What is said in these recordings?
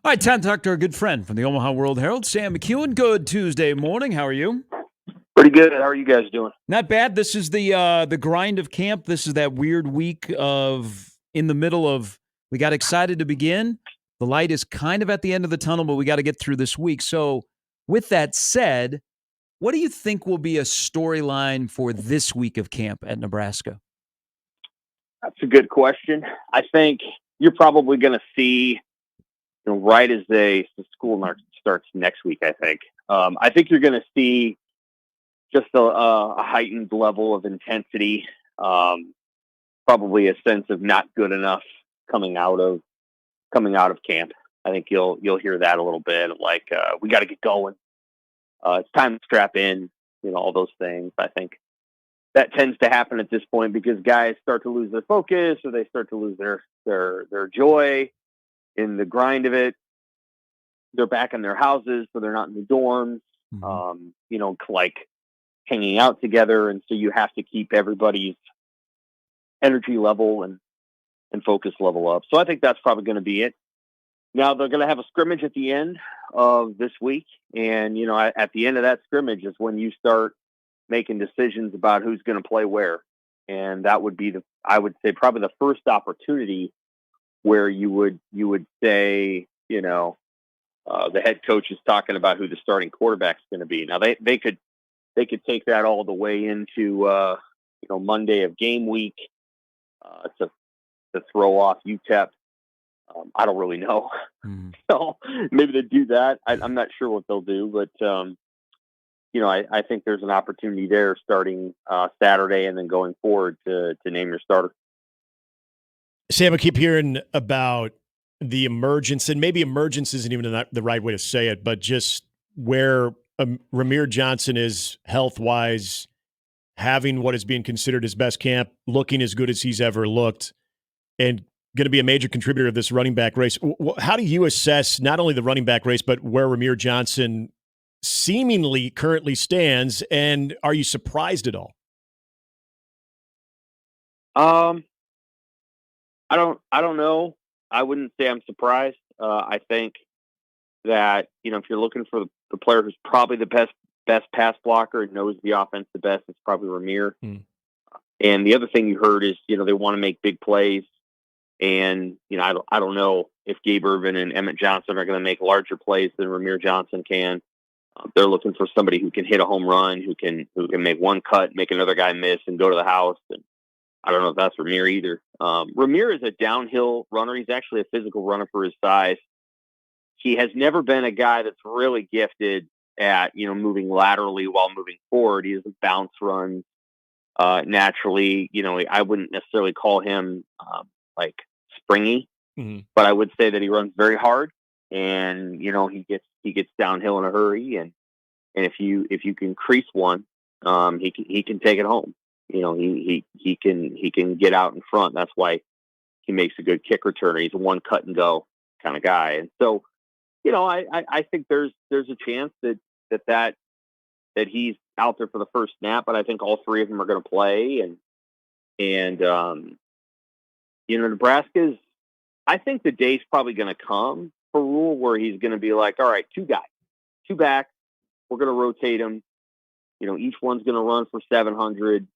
All right, time to talk to our good friend from the Omaha World-Herald, Sam McKewon. Good Tuesday morning. How are you? Pretty good. How are you guys doing? Not bad. This is the grind of camp. This is that weird week of in the middle of. We got excited to begin. The light is kind of at the end of the tunnel, but we got to get through this week. So, with that said, what do you think will be a storyline for this week of camp at Nebraska? That's a good question. I think you're probably going to see, right as the school starts next week. I think you're going to see just a heightened level of intensity, um, probably a sense of not good enough coming out of camp. I think you'll hear that a little bit, like we got to get going. It's time to strap in. All those things. I think that tends to happen at this point because guys start to lose their focus or they start to lose their joy in the grind of it. They're back in their houses, so they're not in the dorms, like hanging out together. And so you have to keep everybody's energy level and focus level up. So I think that's probably going to be it. Now they're going to have a scrimmage at the end of this week. And, at the end of that scrimmage is when you start making decisions about who's going to play where. And that would be I would say probably the first opportunity where you would say, the head coach is talking about who the starting quarterback's going to be. Now they could take that all the way into, Monday of game week, to throw off UTEP. I don't really know. So maybe they do that. I'm not sure what they'll do, but, I think there's an opportunity there starting Saturday and then going forward to name your starter. Sam, I keep hearing about the emergence, and maybe emergence isn't even the right way to say it, but just where Rahmir Johnson is health-wise, having what is being considered his best camp, looking as good as he's ever looked, and going to be a major contributor of this running back race. How do you assess not only the running back race, but where Rahmir Johnson seemingly currently stands, and are you surprised at all? I don't know. I wouldn't say I'm surprised. I think that, if you're looking for the player who's probably the best pass blocker and knows the offense the best, it's probably Rahmir. And the other thing you heard is, they want to make big plays. And, I don't know if Gabe Ervin and Emmett Johnson are going to make larger plays than Rahmir Johnson can. They're looking for somebody who can hit a home run, who can make one cut, make another guy miss, and go to the house. And I don't know if that's Rahmir either. Rahmir is a downhill runner. He's actually a physical runner for his size. He has never been a guy that's really gifted at, moving laterally while moving forward. He doesn't bounce runs naturally. I wouldn't necessarily call him like springy, but I would say that he runs very hard, and he gets downhill in a hurry, and if you can crease one, he can take it home. He can get out in front. That's why he makes a good kick returner. He's a one cut and go kind of guy, and so I think there's a chance that he's out there for the first snap, but I think all three of them are going to play, and Nebraska's. I think the day's probably going to come for Rule where he's going to be like, all right, two backs, we're going to rotate them. Each one's going to run for 700.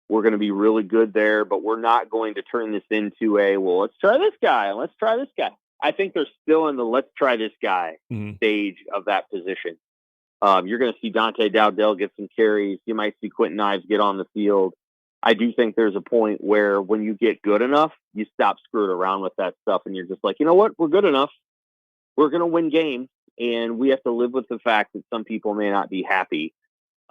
We're going to be really good there, but we're not going to turn this into let's try this guy and let's try this guy. I think they're still in the let's try this guy stage of that position. You're going to see Dante Dowdell get some carries. You might see Quentin Ives get on the field. I do think there's a point where when you get good enough, you stop screwing around with that stuff, and you're just like, you know what? We're good enough. We're going to win games, and we have to live with the fact that some people may not be happy.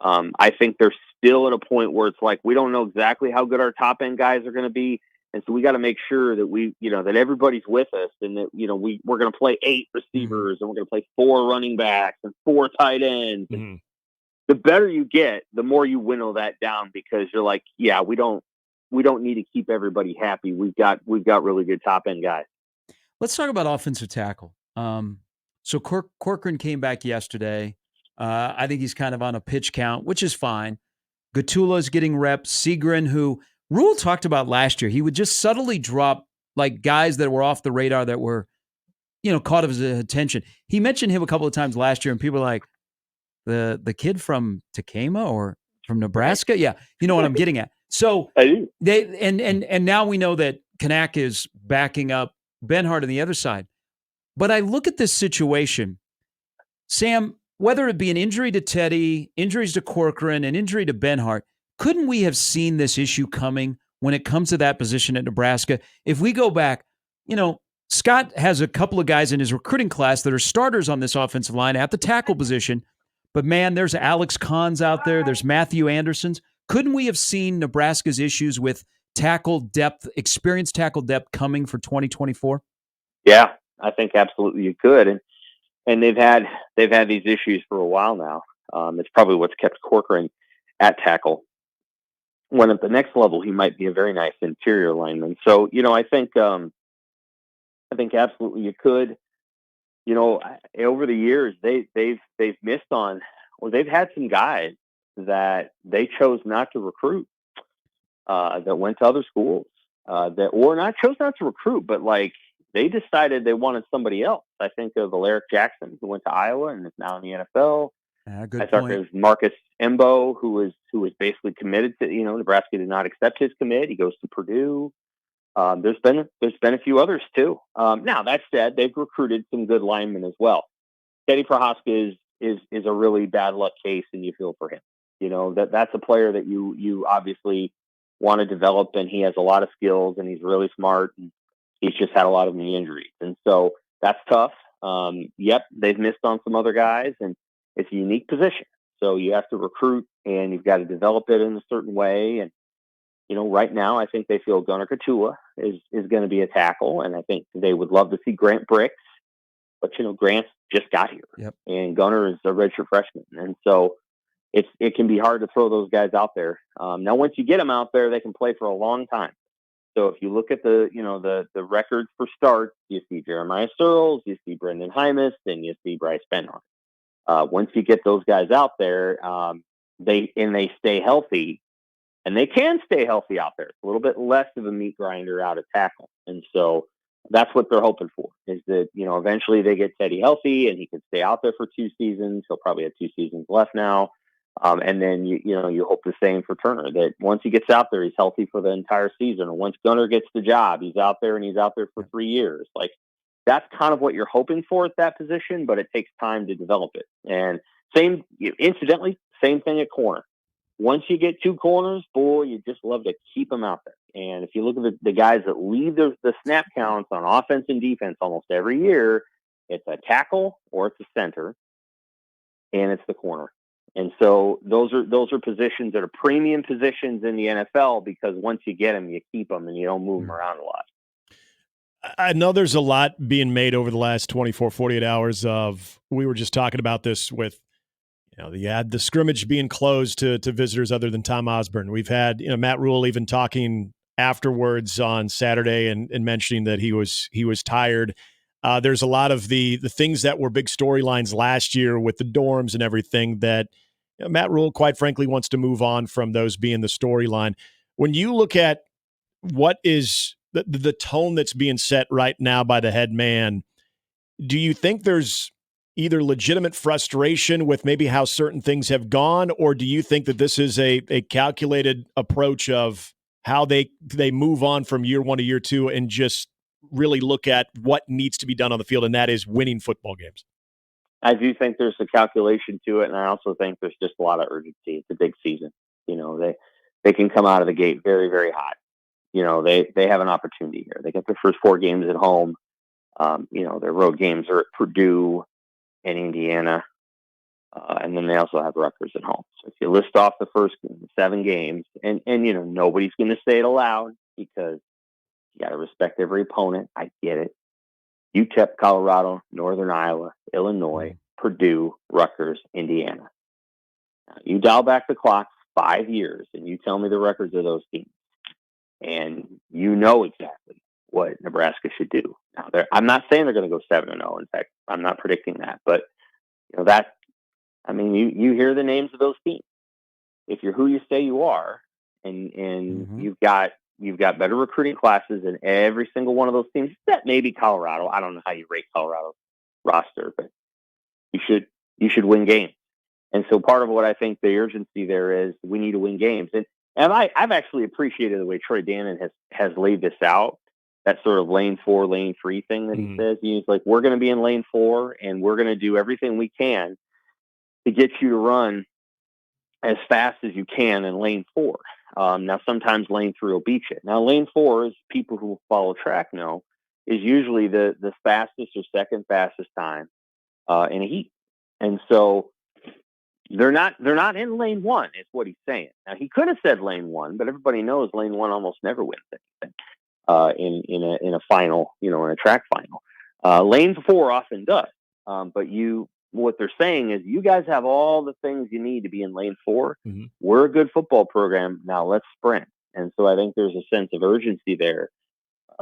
I think they're still at a point where it's like we don't know exactly how good our top end guys are going to be, and so we got to make sure that that everybody's with us, and that we're going to play 8 receivers, and we're going to play 4 running backs and 4 tight ends. The better you get, the more you winnow that down, because you're like, yeah, we don't need to keep everybody happy. We've got really good top end guys. Let's talk about offensive tackle. So Corcoran came back yesterday. I think he's kind of on a pitch count, which is fine. Gatula's getting reps. Segrin, who Rule talked about last year, he would just subtly drop like guys that were off the radar that were caught his attention. He mentioned him a couple of times last year, and people are like, the kid from Takema or from Nebraska? Yeah, you know what I'm getting at. So I do. and now we know that Kanak is backing up Benhart on the other side. But I look at this situation, Sam, whether it be an injury to Teddy, injuries to Corcoran, an injury to Benhart, couldn't we have seen this issue coming when it comes to that position at Nebraska? If we go back, Scott has a couple of guys in his recruiting class that are starters on this offensive line at the tackle position. But man, there's Alex Kahns out there. There's Matthew Andersons. Couldn't we have seen Nebraska's issues with tackle depth, experienced tackle depth coming for 2024? Yeah, I think absolutely you could. And they've had these issues for a while now. It's probably what's kept Corcoran at tackle. When at the next level, he might be a very nice interior lineman. So, I think absolutely you could. Over the years, they've missed on, or they've had some guys that they chose not to recruit, that went to other schools, chose not to recruit, but like they decided they wanted somebody else. I think of Alaric Jackson, who went to Iowa and is now in the NFL. Good I thought there was Marcus Embo, who was basically committed to, Nebraska did not accept his commit. He goes to Purdue. There's been a few others too. Now that said, they've recruited some good linemen as well. Teddy Prohaska is a really bad luck case, and you feel for him. That's a player that you obviously want to develop, and he has a lot of skills, and he's really smart. And he's just had a lot of knee injuries, and so that's tough. Yep, they've missed on some other guys, and it's a unique position. So you have to recruit, and you've got to develop it in a certain way. And right now, I think they feel Gunnar Katua is going to be a tackle, and I think they would love to see Grant Bricks. But Grant's just got here, yep. And Gunnar is a redshirt freshman, and so it can be hard to throw those guys out there. Now, once you get them out there, they can play for a long time. So if you look at the records for starts, you see Jeremiah Searles, you see Brendan Hymas, and you see Bryce Benhart. Once you get those guys out there, they stay healthy, and they can stay healthy out there. It's a little bit less of a meat grinder out of tackle, and so that's what they're hoping for. Is that eventually they get Teddy healthy and he can stay out there for 2 seasons. He'll probably have 2 seasons left now. And then you hope the same for Turner, that once he gets out there, he's healthy for the entire season. And once Gunnar gets the job, he's out there and he's out there for 3 years. Like that's kind of what you're hoping for at that position, but it takes time to develop it. And incidentally, same thing at corner. Once you get 2 corners, boy, you just love to keep them out there. And if you look at the guys that lead the snap counts on offense and defense almost every year, it's a tackle or it's a center, and it's the corner. And so those are positions that are premium positions in the NFL, because once you get them, you keep them and you don't move them around a lot. I know there's a lot being made over the last 24, 48 hours we were just talking about this with, the scrimmage being closed to visitors other than Tom Osborne. We've had, Matt Rule even talking afterwards on Saturday and mentioning that he was tired. There's a lot of the things that were big storylines last year with the dorms and everything that Matt Rule, quite frankly, wants to move on from those being the storyline. When you look at what is the tone that's being set right now by the head man, do you think there's either legitimate frustration with maybe how certain things have gone, or do you think that this is a calculated approach of how they move on from year 1 to year 2 and just really look at what needs to be done on the field, and that is winning football games? I do think there's a calculation to it, and I also think there's just a lot of urgency. It's a big season. They can come out of the gate very, very hot. They have an opportunity here. They get their first 4 games at home. Their road games are at Purdue and Indiana, and then they also have Rutgers at home. So if you list off the first 7 games, and nobody's going to say it aloud because you got to respect every opponent. I get it. UTEP, Colorado, Northern Iowa, Illinois, Purdue, Rutgers, Indiana. Now, you dial back the clock 5 years, and you tell me the records of those teams, and you know exactly what Nebraska should do. Now, I'm not saying they're going to go 7-0. In fact, I'm not predicting that. But you hear the names of those teams. If you're who you say you are, and you've got You've got better recruiting classes in every single one of those teams. That maybe Colorado. I don't know how you rate Colorado's roster, but you should win games. And so part of what I think the urgency there is, we need to win games. And I've actually appreciated the way Troy Dannon has laid this out. That sort of lane 4, lane 3 thing that he says. He's like, we're going to be in lane 4, and we're going to do everything we can to get you to run as fast as you can in lane 4. Now, sometimes lane 3 will beat you. Now, lane 4, as people who follow track know, is usually the fastest or second fastest time in a heat. And so they're not in lane 1, is what he's saying. Now, he could have said lane 1, but everybody knows lane 1 almost never wins anything in a final, in a track final. Lane 4 often does. But what they're saying is, you guys have all the things you need to be in lane 4. Mm-hmm. We're a good football program. Now let's sprint. And so I think there's a sense of urgency there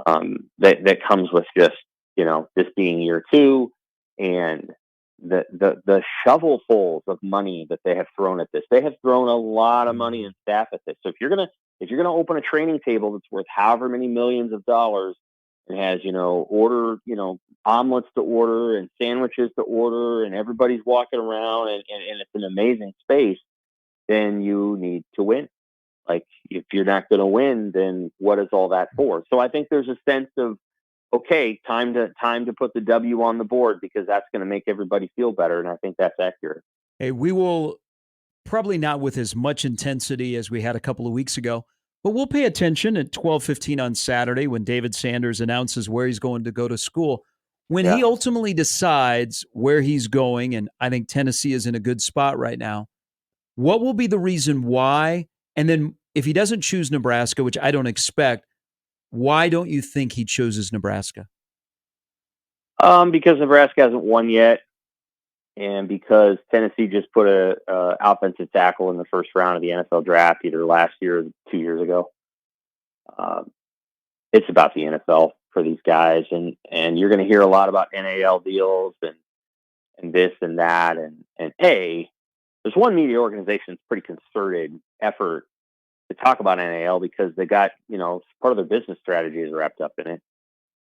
that comes with just, this being year 2 and the shovelfuls of money that they have thrown at this. They have thrown a lot of money and staff at this. So if you're gonna open a training table that's worth however many millions of dollars and has, order, omelets to order and sandwiches to order, and everybody's walking around and it's an amazing space, then you need to win. Like, if you're not going to win, then what is all that for? So I think there's a sense of, okay, time to put the W on the board, because that's going to make everybody feel better. And I think that's accurate. Hey, we will probably not with as much intensity as we had a couple of weeks ago, but we'll pay attention at 12:15 on Saturday when David Sanders announces where he's going to go to school. When he ultimately decides where he's going, and I think Tennessee is in a good spot right now, what will be the reason why? And then if he doesn't choose Nebraska, which I don't expect, why don't you think he chooses Nebraska? Because Nebraska hasn't won yet, and because Tennessee just put a offensive tackle in the first round of the NFL draft, either last year or 2 years ago. It's about the NFL for these guys, and you're going to hear a lot about NAL deals and this and that, and there's one media organization that's pretty concerted effort to talk about NAL because they got, part of their business strategy is wrapped up in it.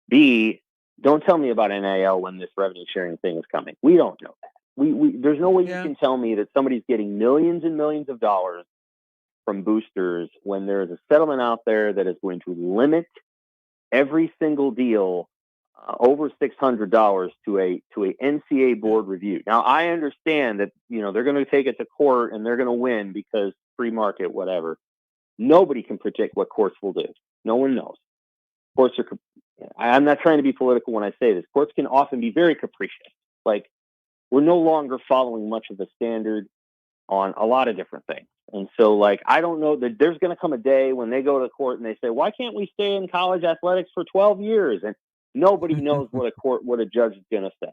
B, don't tell me about NAL when this revenue sharing thing is coming. We don't know that. There's no way you can tell me that somebody's getting millions and millions of dollars from boosters when there's a settlement out there that is going to limit every single deal over $600 to a NCAA board review. Now, I understand that, they're going to take it to court and they're going to win because free market, whatever. Nobody can predict what courts will do. No one knows. Courts are, I'm not trying to be political when I say this. Courts can often be very capricious. Like, we're no longer following much of the standard on a lot of different things. And so, I don't know that there's going to come a day when they go to court and they say, why can't we stay in college athletics for 12 years? And nobody knows what a judge is going to say.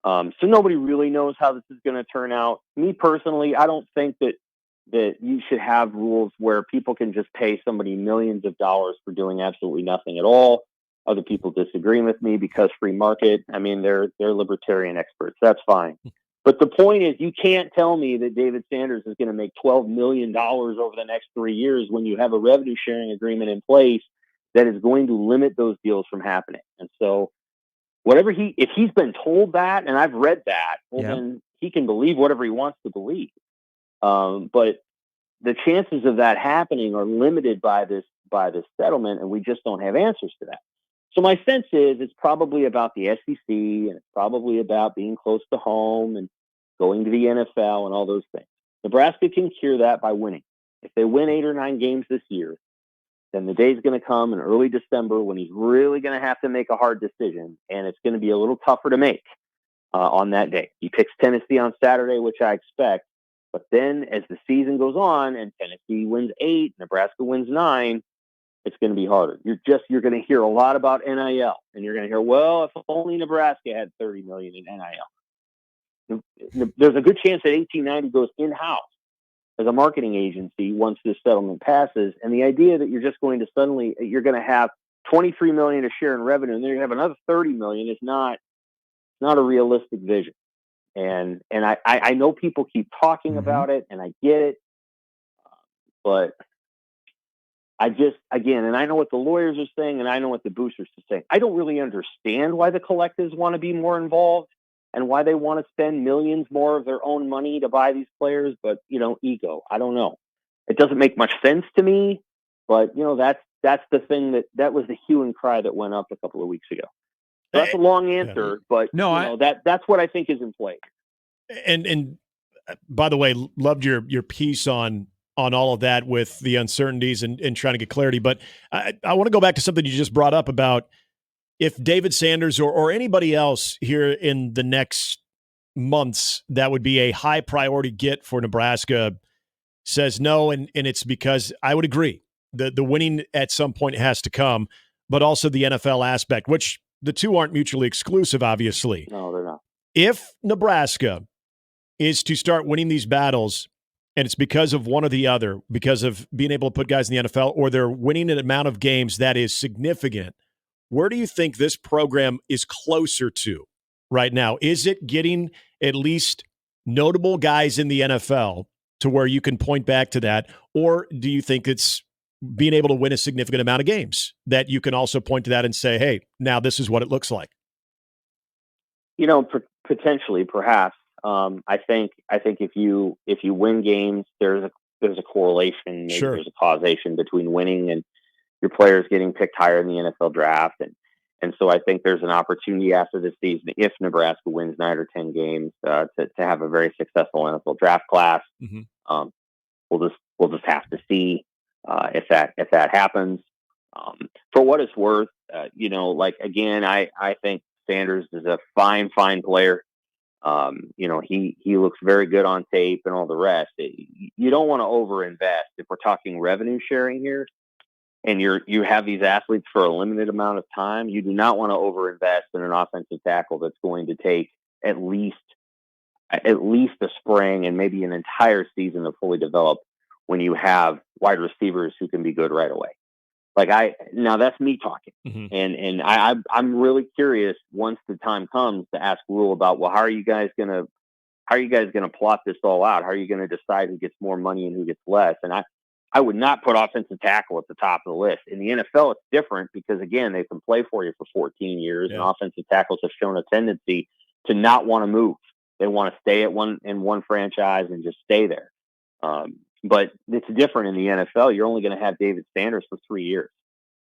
So nobody really knows how this is going to turn out. Me personally, I don't think that you should have rules where people can just pay somebody millions of dollars for doing absolutely nothing at all. Other people disagree with me because free market. I mean, they're libertarian experts. That's fine. But the point is, you can't tell me that David Sanders is going to make $12 million over the next 3 years when you have a revenue sharing agreement in place that is going to limit those deals from happening. And so if he's been told that, and I've read that, then he can believe whatever he wants to believe. But the chances of that happening are limited by this settlement, and we just don't have answers to that. So my sense is it's probably about the SEC, and it's probably about being close to home and going to the NFL and all those things. Nebraska can cure that by winning. If they win 8 or 9 games this year, then the day's going to come in early December when he's really going to have to make a hard decision, and it's going to be a little tougher to make on that day. He picks Tennessee on Saturday, which I expect. But then as the season goes on and Tennessee wins 8, Nebraska wins 9, it's going to be harder. You're going to hear a lot about NIL, and you're going to hear, well, if only Nebraska had $30 million in NIL. There's a good chance that 1890 goes in-house as a marketing agency once this settlement passes. And the idea that you're just going to you're going to have $23 million to share in revenue, and then you're going to have another $30 million is not a realistic vision. And I know people keep talking about it, and I get it, but again, and I know what the lawyers are saying, and I know what the boosters are saying. I don't really understand why the collectives want to be more involved and why they want to spend millions more of their own money to buy these players. But, ego, I don't know. It doesn't make much sense to me, but that's the thing that was the hue and cry that went up a couple of weeks ago. So that's a long answer, but that's what I think is in play. And by the way, loved your piece on all of that with the uncertainties and trying to get clarity. But I want to go back to something you just brought up about if David Sanders or anybody else here in the next months that would be a high priority get for Nebraska says no, and it's because I would agree. The winning at some point has to come, but also the NFL aspect, which the two aren't mutually exclusive, obviously. No, they're not. If Nebraska is to start winning these battles, and it's because of one or the other, because of being able to put guys in the NFL, or they're winning an amount of games that is significant, where do you think this program is closer to right now? Is it getting at least notable guys in the NFL to where you can point back to that, or do you think it's being able to win a significant amount of games that you can also point to that and say, hey, now this is what it looks like? Potentially, perhaps. I think if you win games, there's a correlation, maybe Sure. There's a causation between winning and your players getting picked higher in the NFL draft, and so I think there's an opportunity after this season, if Nebraska wins 9 or 10 games, to have a very successful NFL draft class. Mm-hmm. We'll just have to see if that happens. For what it's worth, again, I think Sanders is a fine player. He looks very good on tape and all the rest. You don't want to overinvest if we're talking revenue sharing here, and you have these athletes for a limited amount of time. You do not want to overinvest in an offensive tackle that's going to take at least a spring and maybe an entire season to fully develop when you have wide receivers who can be good right away. Now that's me talking. Mm-hmm. And I'm really curious once the time comes to ask Rule about, well, how are you guys gonna plot this all out? How are you gonna decide who gets more money and who gets less? And I would not put offensive tackle at the top of the list. In the NFL, it's different because again, they can play for you for 14 years, and offensive tackles have shown a tendency to not want to move. They want to stay in one franchise and just stay there. But it's different in the NFL. You're only going to have David Sanders for 3 years.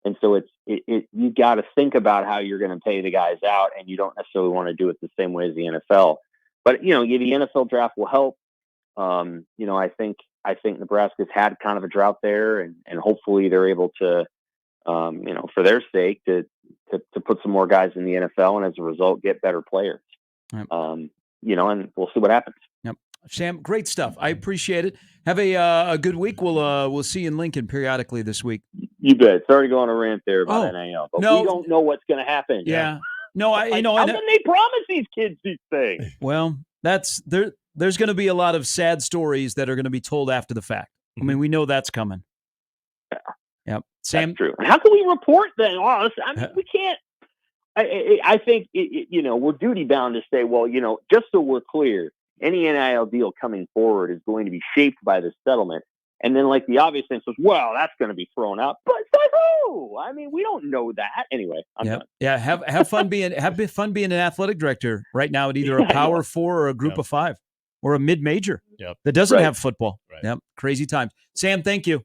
And so you got to think about how you're going to pay the guys out, and you don't necessarily want to do it the same way as the NFL. But, the NFL draft will help. I think Nebraska's had kind of a drought there, and hopefully they're able to, for their sake, to put some more guys in the NFL, and as a result, get better players. Right. And we'll see what happens. Yep. Sam, great stuff. I appreciate it. Have a good week. We'll see you in Lincoln periodically this week. You bet. Sorry to go on a rant there about NIL, but we don't know what's going to happen. Yeah. No, how can they promise these kids these things? Well, there's going to be a lot of sad stories that are going to be told after the fact. I mean, we know that's coming. Yeah. Yep. Sam, that's true. And how can we report that? We can't. I think we're duty bound to say, well, just so we're clear, any NIL deal coming forward is going to be shaped by this settlement. And then, the obvious thing says, well, that's going to be thrown out. But says who? I mean, we don't know that. Anyway, I'm done. Yeah. Have fun being an athletic director right now at either a Power 4 or a Group of 5 or a mid-major that doesn't have football. Right. Yep. Crazy times. Sam, thank you.